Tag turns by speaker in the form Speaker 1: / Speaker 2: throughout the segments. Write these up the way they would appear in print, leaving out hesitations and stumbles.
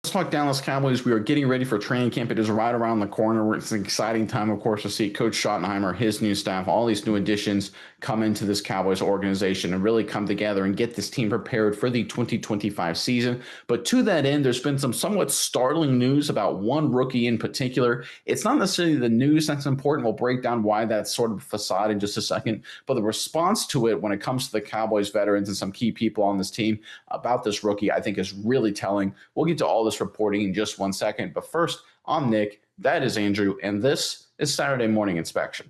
Speaker 1: Let's talk Dallas Cowboys. We are getting ready for training camp. It is right around the corner. It's an exciting time, of course, to see Coach Schottenheimer, his new staff, all these new additions come into this Cowboys organization and really come together and get this team prepared for the 2025 season. But to that end, there's been some somewhat startling news about one rookie in particular. It's not necessarily the news that's important. We'll break down why that's sort of a facade in just a second. But the response to it when it comes to the Cowboys veterans and some key people on this team about this rookie, I think is really telling. We'll get to all this reporting in just 1 second. But first, I'm Nick, that is Andrew, and this is Saturday Morning Inspection.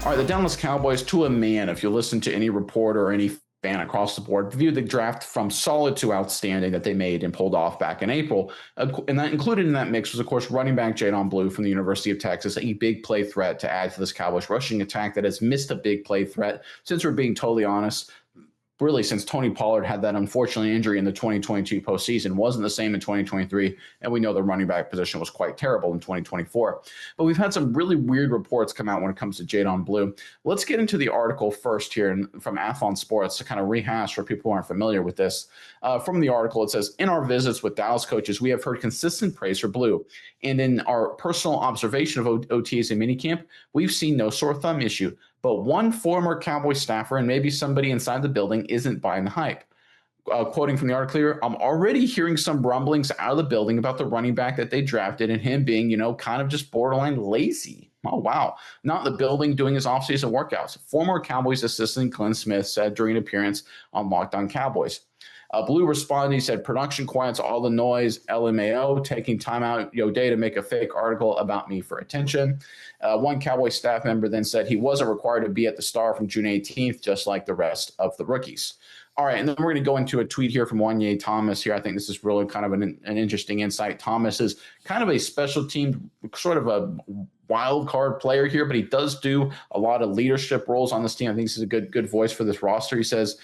Speaker 1: All right, the Dallas Cowboys, to a man, if you listen to any reporter or any fan across the board, viewed the draft from solid to outstanding that they made and pulled off back in April. And that included in that mix was, of course, running back Jayon Blue from the University of Texas, a big play threat to add to this Cowboys rushing attack that has missed a big play threat, since we're being totally honest, really since Tony Pollard had that unfortunate injury in the 2022 postseason. Wasn't the same in 2023, and we know the running back position was quite terrible in 2024. But we've had some really weird reports come out when it comes to Jayon Blue. Let's get into the article first here from Athlon Sports to kind of rehash for people who aren't familiar with this. From the article, it says, in our visits with Dallas coaches, we have heard consistent praise for Blue. And in our personal observation of OTAs and minicamp, we've seen no sore thumb issue. But one former Cowboy staffer and maybe somebody inside the building isn't buying the hype. Quoting from the article here, I'm already hearing some rumblings out of the building about the running back that they drafted and him being, kind of just borderline lazy. Oh, wow. Not in the building doing his offseason workouts. Former Cowboys assistant Glenn Smith said during an appearance on Locked On Cowboys. Blue responded, he said, production quiets all the noise, LMAO, taking time out your day to make a fake article about me for attention. One Cowboy staff member then said he wasn't required to be at the Star from June 18th, just like the rest of the rookies. All right, and then we're going to go into a tweet here from Jayon Thomas here. I think this is really kind of an interesting insight. Thomas is kind of a special team, sort of a wild card player here, but he does do a lot of leadership roles on this team. I think this is a good voice for this roster. He says,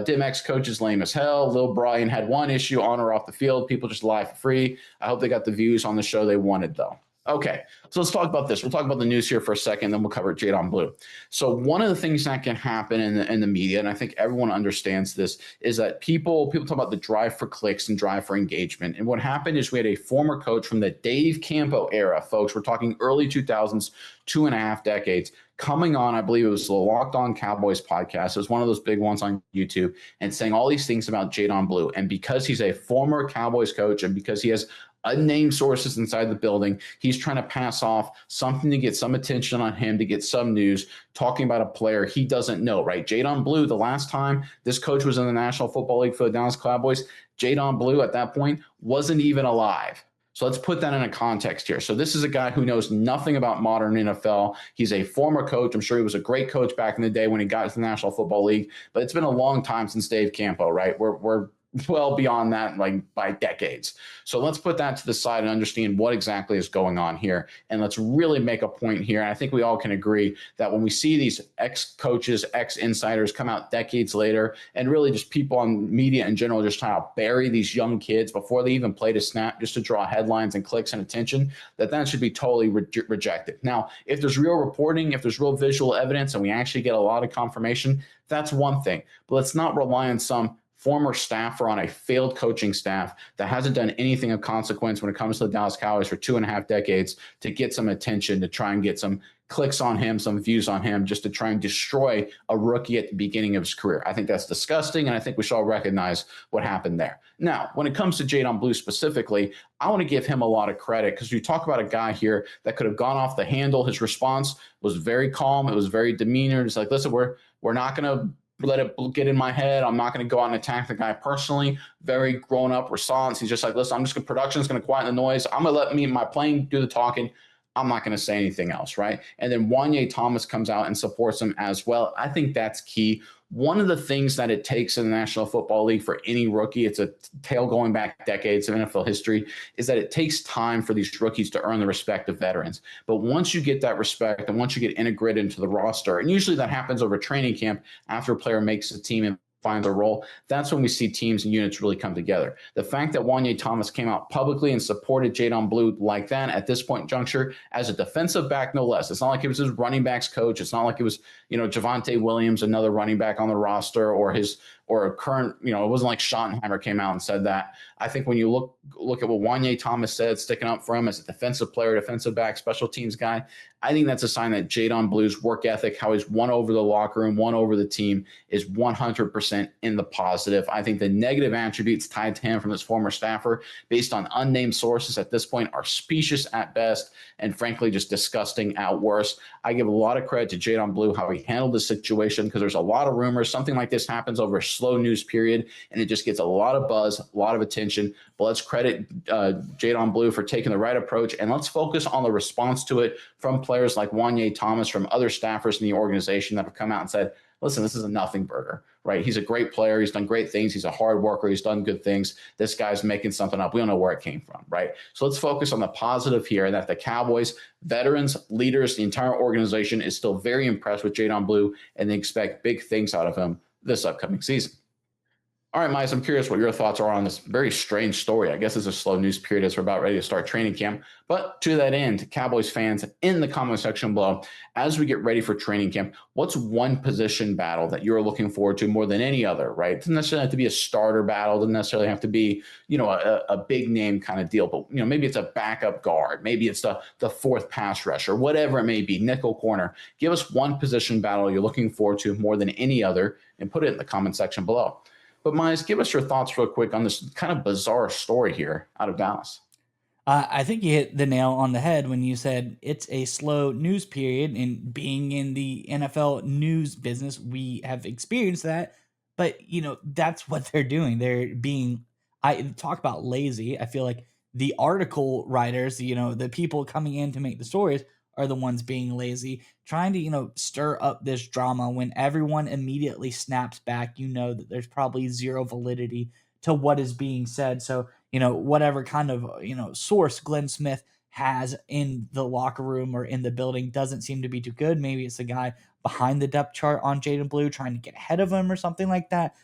Speaker 1: Dim-X coach is lame as hell. Lil Brian had one issue on or off the field. People just lie for free. I hope they got the views on the show they wanted, though. Okay, so let's talk about this. We'll talk about the news here for a second, then we'll cover Jayon Blue. So one of the things that can happen in the media, and I think everyone understands this, is that people talk about the drive for clicks and drive for engagement. And what happened is we had a former coach from the Dave Campo era, folks. We're talking early 2000s, 2.5 decades, coming on, I believe it was the Locked On Cowboys podcast. It was one of those big ones on YouTube, and saying all these things about Jayon Blue. And because he's a former Cowboys coach and because he has unnamed sources inside the building, he's trying to pass off something to get some attention on him, to get some news, talking about a player he doesn't know, right? Jayon Blue, the last time this coach was in the National Football League for the Dallas Cowboys, Jayon Blue at that point wasn't even alive. So let's put that in a context here. So this is a guy who knows nothing about modern NFL. He's a former coach. I'm sure he was a great coach back in the day when he got to the National Football League, but it's been a long time since Dave Campo, right? We're well beyond that, like by decades. So let's put that to the side and understand what exactly is going on here. And let's really make a point here. And I think we all can agree that when we see these ex-coaches, ex-insiders come out decades later, and really just people on media in general just trying to bury these young kids before they even played a snap just to draw headlines and clicks and attention, that should be totally rejected. Now, if there's real reporting, if there's real visual evidence, and we actually get a lot of confirmation, that's one thing. But let's not rely on some former staffer on a failed coaching staff that hasn't done anything of consequence when it comes to the Dallas Cowboys for 2.5 decades to get some attention, to try and get some clicks on him, some views on him, just to try and destroy a rookie at the beginning of his career. I think that's disgusting, and I think we should all recognize what happened there. Now, when it comes to Jayon Blue specifically, I want to give him a lot of credit because you talk about a guy here that could have gone off the handle. His response was very calm. It was very demeanor. It's like, listen, we're not going to let it get in my head. I'm not going to go out and attack the guy personally. Very grown up response. He's just like, listen, production's going to quiet the noise. I'm going to let my plane do the talking. I'm not going to say anything else, right? And then Jayon Thomas comes out and supports him as well. I think that's key. One of the things that it takes in the National Football League for any rookie, it's a tale going back decades of NFL history, is that it takes time for these rookies to earn the respect of veterans. But once you get that respect and once you get integrated into the roster, and usually that happens over training camp after a player makes the team and find their role, that's when we see teams and units really come together. The fact that Wanye Thomas came out publicly and supported Jayon Blue like that at this point in juncture as a defensive back, no less. It's not like it was his running backs coach. It's not like it was, Javonte Williams, another running back on the roster, or a current, it wasn't like Schottenheimer came out and said that. I think when you look at what Wanye Thomas said, sticking up for him as a defensive player, defensive back, special teams guy, I think that's a sign that Jayon Blue's work ethic, how he's won over the locker room, won over the team, is 100% in the positive. I think the negative attributes tied to him from his former staffer, based on unnamed sources at this point, are specious at best and frankly just disgusting at worst. I give a lot of credit to Jayon Blue, how he handled the situation, because there's a lot of rumors. Something like this happens over a slow news period, and it just gets a lot of buzz, a lot of attention. But let's credit Jayon Blue for taking the right approach, and let's focus on the response to it from players like Wanye Thomas, from other staffers in the organization that have come out and said, listen, this is a nothing burger, right? He's a great player. He's done great things. He's a hard worker. He's done good things. This guy's making something up. We don't know where it came from, right? So let's focus on the positive here, that the Cowboys, veterans, leaders, the entire organization is still very impressed with Jayon Blue, and they expect big things out of him this upcoming season. All right, Miles, I'm curious what your thoughts are on this very strange story. I guess it's a slow news period as we're about ready to start training camp. But to that end, Cowboys fans, in the comment section below, as we get ready for training camp, what's one position battle that you're looking forward to more than any other, right? It doesn't necessarily have to be a starter battle. It doesn't necessarily have to be, a big name kind of deal. But, maybe it's a backup guard. Maybe it's the fourth pass rusher, whatever it may be, nickel corner. Give us one position battle you're looking forward to more than any other and put it in the comment section below. But Miles, give us your thoughts real quick on this kind of bizarre story here out of Dallas.
Speaker 2: I think you hit the nail on the head when you said it's a slow news period, and being in the NFL news business, we have experienced that. But that's what they're doing. They're being, I talk about lazy. I feel like the article writers, the people coming in to make the stories, are the ones being lazy, trying to, stir up this drama when everyone immediately snaps back. That there's probably zero validity to what is being said. So, whatever kind of, source Glenn Smith has in the locker room or in the building doesn't seem to be too good. Maybe it's the guy behind the depth chart on Jayon Blue trying to get ahead of him or something like that.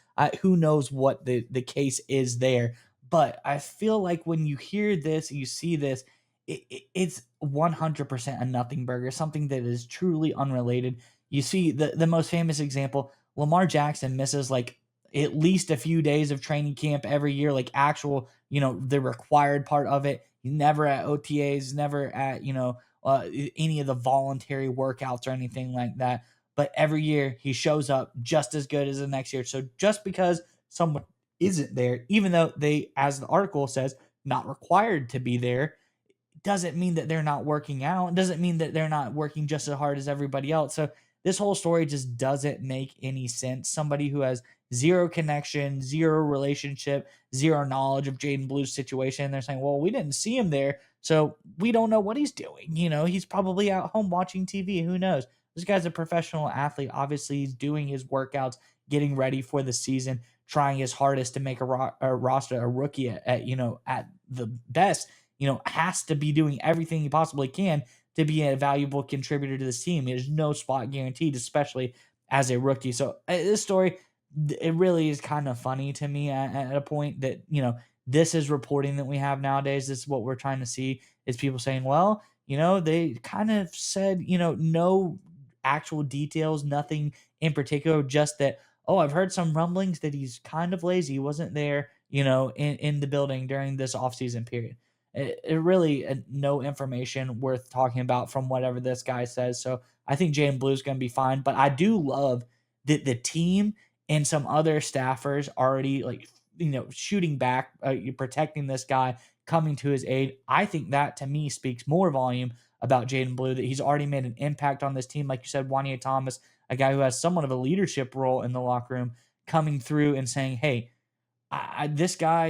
Speaker 2: Who knows what the case is there. But I feel like when you hear this, you see this, it's 100% a nothing burger, something that is truly unrelated. You see the most famous example, Lamar Jackson misses like at least a few days of training camp every year, like actual, the required part of it. Never at OTAs, never at, any of the voluntary workouts or anything like that. But every year he shows up just as good as the next year. So just because someone isn't there, even though they, as the article says, not required to be there, doesn't mean that they're not working out. It doesn't mean that they're not working just as hard as everybody else. So this whole story just doesn't make any sense. Somebody who has zero connection, zero relationship, zero knowledge of Jayon Blue's situation. They're saying, well, we didn't see him there, so we don't know what he's doing. He's probably at home watching TV. Who knows? This guy's a professional athlete. Obviously, he's doing his workouts, getting ready for the season, trying his hardest to make a roster, a rookie at the best. Has to be doing everything he possibly can to be a valuable contributor to this team. There's no spot guaranteed, especially as a rookie. So this story, it really is kind of funny to me at a point that, this is reporting that we have nowadays. This is what we're trying to see, is people saying, well, they kind of said, no actual details, nothing in particular, just that, oh, I've heard some rumblings that he's kind of lazy. He wasn't there, in the building during this offseason period. It really no information worth talking about from whatever this guy says. So I think Jayon Blue is going to be fine. But I do love that the team and some other staffers already shooting back, protecting this guy, coming to his aid. I think that to me speaks more volume about Jayon Blue, that he's already made an impact on this team. Like you said, Wanye Thomas, a guy who has somewhat of a leadership role in the locker room, coming through and saying, hey, this guy,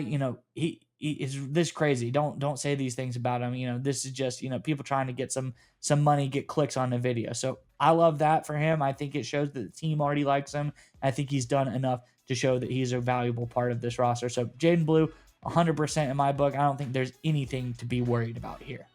Speaker 2: he is this crazy. Don't say these things about him. This is just, people trying to get some money, get clicks on the video. So I love that for him. I think it shows that the team already likes him. I think he's done enough to show that he's a valuable part of this roster. So Jayon Blue, 100% in my book. I don't think there's anything to be worried about here.